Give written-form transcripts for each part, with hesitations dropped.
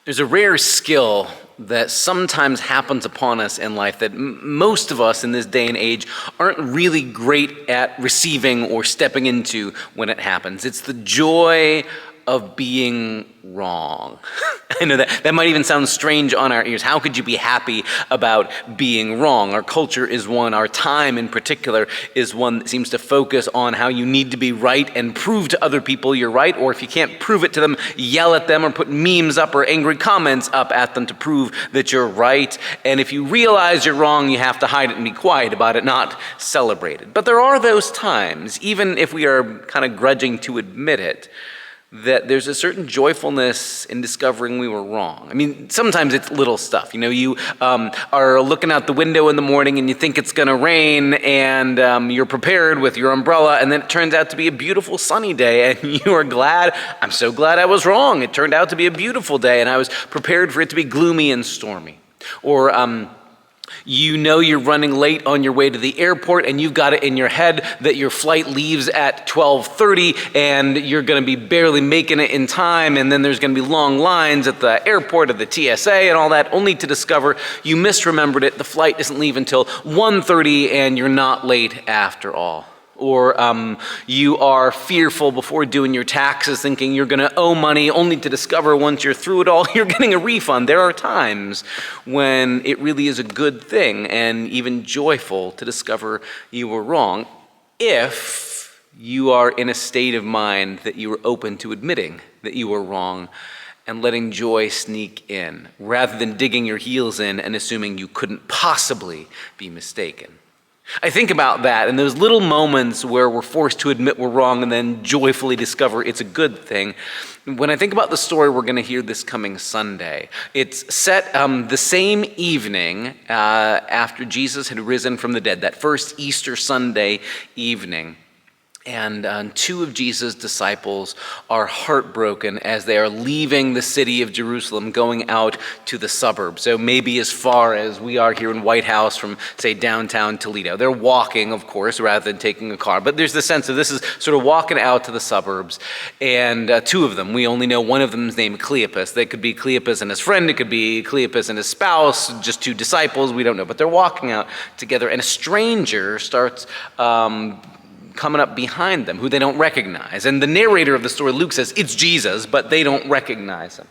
There's a rare skill that sometimes happens upon us in life that most of us in this day and age aren't really great at receiving or stepping into when it happens. It's the joy of being wrong. I know that might even sound strange on our ears. How could you be happy about being wrong? Our culture is one, our time in particular is one that seems to focus on how you need to be right and prove to other people you're right, or if you can't prove it to them, yell at them or put memes up or angry comments up at them to prove that you're right. And if you realize you're wrong, you have to hide it and be quiet about it, not celebrate it. But there are those times, even if we are kind of grudging to admit it, that there's a certain joyfulness in discovering we were wrong. I mean, sometimes it's little stuff. You are looking out the window in the morning and you think it's going to rain, and you're prepared with your umbrella, and then it turns out to be a beautiful sunny day, and you are glad. I'm so glad I was wrong. It turned out to be a beautiful day, and I was prepared for it to be gloomy and stormy. Or you're running late on your way to the airport, and you've got it in your head that your flight leaves at 12:30 and you're going to be barely making it in time, and then there's going to be long lines at the airport, at the TSA and all that, only to discover you misremembered it. The flight doesn't leave until 1:30 and you're not late after all. Or you are fearful before doing your taxes, thinking you're going to owe money, only to discover once you're through it all, you're getting a refund. There are times when it really is a good thing and even joyful to discover you were wrong, if you are in a state of mind that you are open to admitting that you were wrong and letting joy sneak in, rather than digging your heels in and assuming you couldn't possibly be mistaken. I think about that and those little moments where we're forced to admit we're wrong and then joyfully discover it's a good thing. When I think about the story we're going to hear this coming Sunday, it's set the same evening after Jesus had risen from the dead, that first Easter Sunday evening. And two of Jesus' disciples are heartbroken as they are leaving the city of Jerusalem, going out to the suburbs. So maybe as far as we are here in White House from, say, downtown Toledo. They're walking, of course, rather than taking a car. But there's the sense of this is sort of walking out to the suburbs. And two of them, we only know one of them is named Cleopas. They could be Cleopas and his friend. It could be Cleopas and his spouse, just two disciples. We don't know. But they're walking out together. And a stranger starts coming up behind them, who they don't recognize. And the narrator of the story, Luke, says it's Jesus, but they don't recognize him.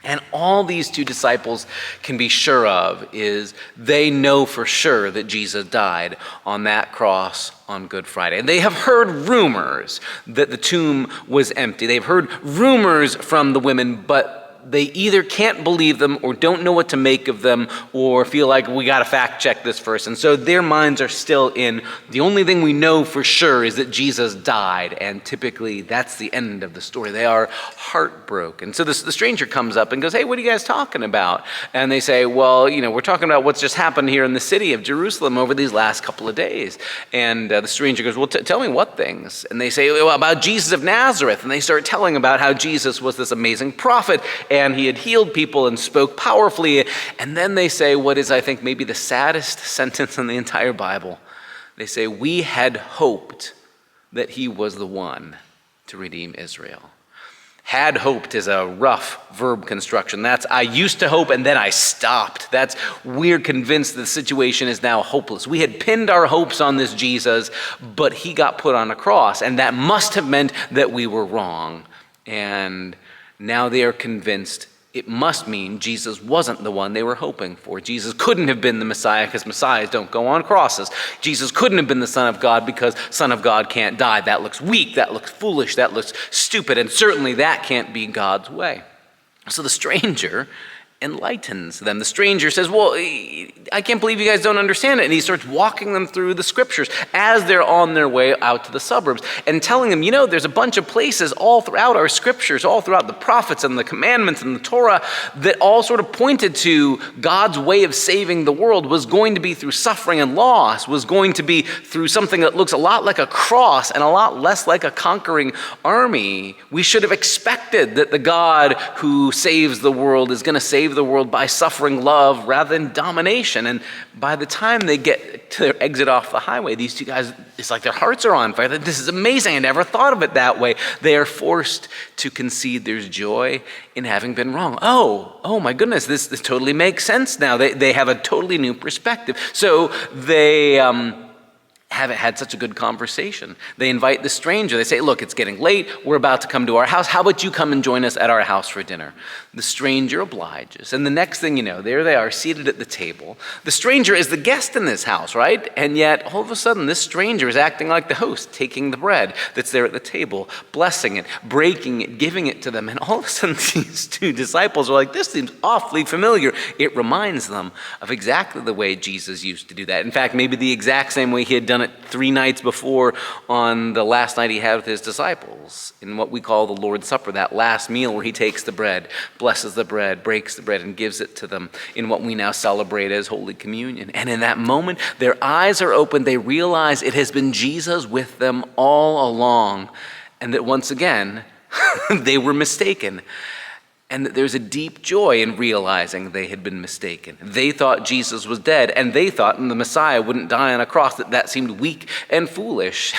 And all these two disciples can be sure of is they know for sure that Jesus died on that cross on Good Friday. And they have heard rumors that the tomb was empty. They've heard rumors from the women, but they either can't believe them or don't know what to make of them or feel like we got to fact check this first. And so their minds are still in the only thing we know for sure is that Jesus died. And typically that's the end of the story. They are heartbroken. So the stranger comes up and goes, "Hey, what are you guys talking about?" And they say, "Well, we're talking about what's just happened here in the city of Jerusalem over these last couple of days." And the stranger goes, "Well, tell me what things?" And they say, "Well, about Jesus of Nazareth." And they start telling about how Jesus was this amazing prophet and he had healed people and spoke powerfully. And then they say what is, I think, maybe the saddest sentence in the entire Bible. They say, "We had hoped that he was the one to redeem Israel." Had hoped is a rough verb construction. That's I used to hope and then I stopped. That's we're convinced the situation is now hopeless. We had pinned our hopes on this Jesus, but he got put on a cross, and that must have meant that we were wrong. And now they are convinced it must mean Jesus wasn't the one they were hoping for. Jesus couldn't have been the Messiah because Messiahs don't go on crosses. Jesus couldn't have been the Son of God because Son of God can't die. That looks weak, that looks foolish, that looks stupid, and certainly that can't be God's way. So the stranger enlightens them. The stranger says, "Well, I can't believe you guys don't understand it." And he starts walking them through the scriptures as they're on their way out to the suburbs and telling them, there's a bunch of places all throughout our scriptures, all throughout the prophets and the commandments and the Torah that all sort of pointed to God's way of saving the world was going to be through suffering and loss, was going to be through something that looks a lot like a cross and a lot less like a conquering army. We should have expected that the God who saves the world is going to save save the world by suffering love rather than domination. And by the time they get to their exit off the highway, these two guys, it's like their hearts are on fire. This is amazing. I never thought of it that way. They are forced to concede there's joy in having been wrong. Oh my goodness, this totally makes sense now. They have a totally new perspective. So they haven't had such a good conversation. They invite the stranger. They say, look, it's getting late. We're about to come to our house. How about you come and join us at our house for dinner? The stranger obliges. And the next thing you know, there they are seated at the table. The stranger is the guest in this house, right? And yet all of a sudden, this stranger is acting like the host, taking the bread that's there at the table, blessing it, breaking it, giving it to them. And all of a sudden, these two disciples are like, this seems awfully familiar. It reminds them of exactly the way Jesus used to do that. In fact, maybe the exact same way he had done it 3 nights before on the last night he had with his disciples in what we call the Lord's Supper, that last meal where he takes the bread, blesses the bread, breaks the bread, and gives it to them in what we now celebrate as Holy Communion. And in that moment, their eyes are open. They realize it has been Jesus with them all along, and that once again, they were mistaken. And that there's a deep joy in realizing they had been mistaken. They thought Jesus was dead, and they thought the Messiah wouldn't die on a cross, that seemed weak and foolish.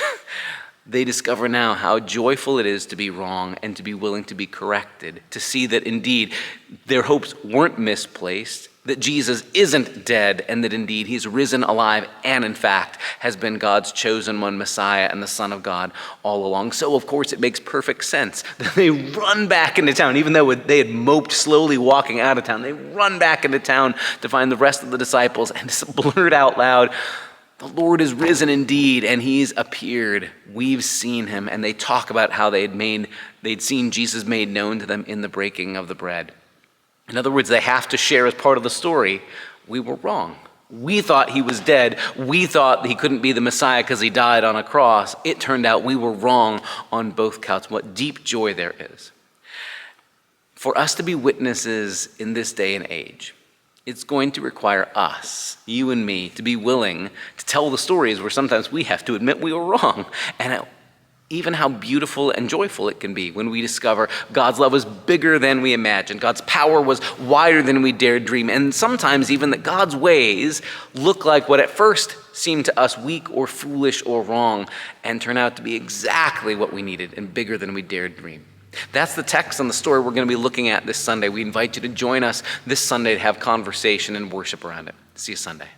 They discover now how joyful it is to be wrong and to be willing to be corrected, to see that indeed their hopes weren't misplaced, that Jesus isn't dead, and that indeed he's risen alive and in fact has been God's chosen one, Messiah and the Son of God all along. So of course it makes perfect sense that they run back into town, even though they had moped slowly walking out of town. They run back into town to find the rest of the disciples and just blurt out loud, the Lord is risen indeed, and he's appeared. We've seen him. And they talk about how they'd seen Jesus made known to them in the breaking of the bread. In other words, they have to share as part of the story, we were wrong. We thought he was dead. We thought he couldn't be the Messiah because he died on a cross. It turned out we were wrong on both counts. What deep joy there is. For us to be witnesses in this day and age, it's going to require us, you and me, to be willing to tell the stories where sometimes we have to admit we were wrong. And even how beautiful and joyful it can be when we discover God's love was bigger than we imagined. God's power was wider than we dared dream. And sometimes even that God's ways look like what at first seemed to us weak or foolish or wrong and turn out to be exactly what we needed and bigger than we dared dream. That's the text and the story we're going to be looking at this Sunday. We invite you to join us this Sunday to have conversation and worship around it. See you Sunday.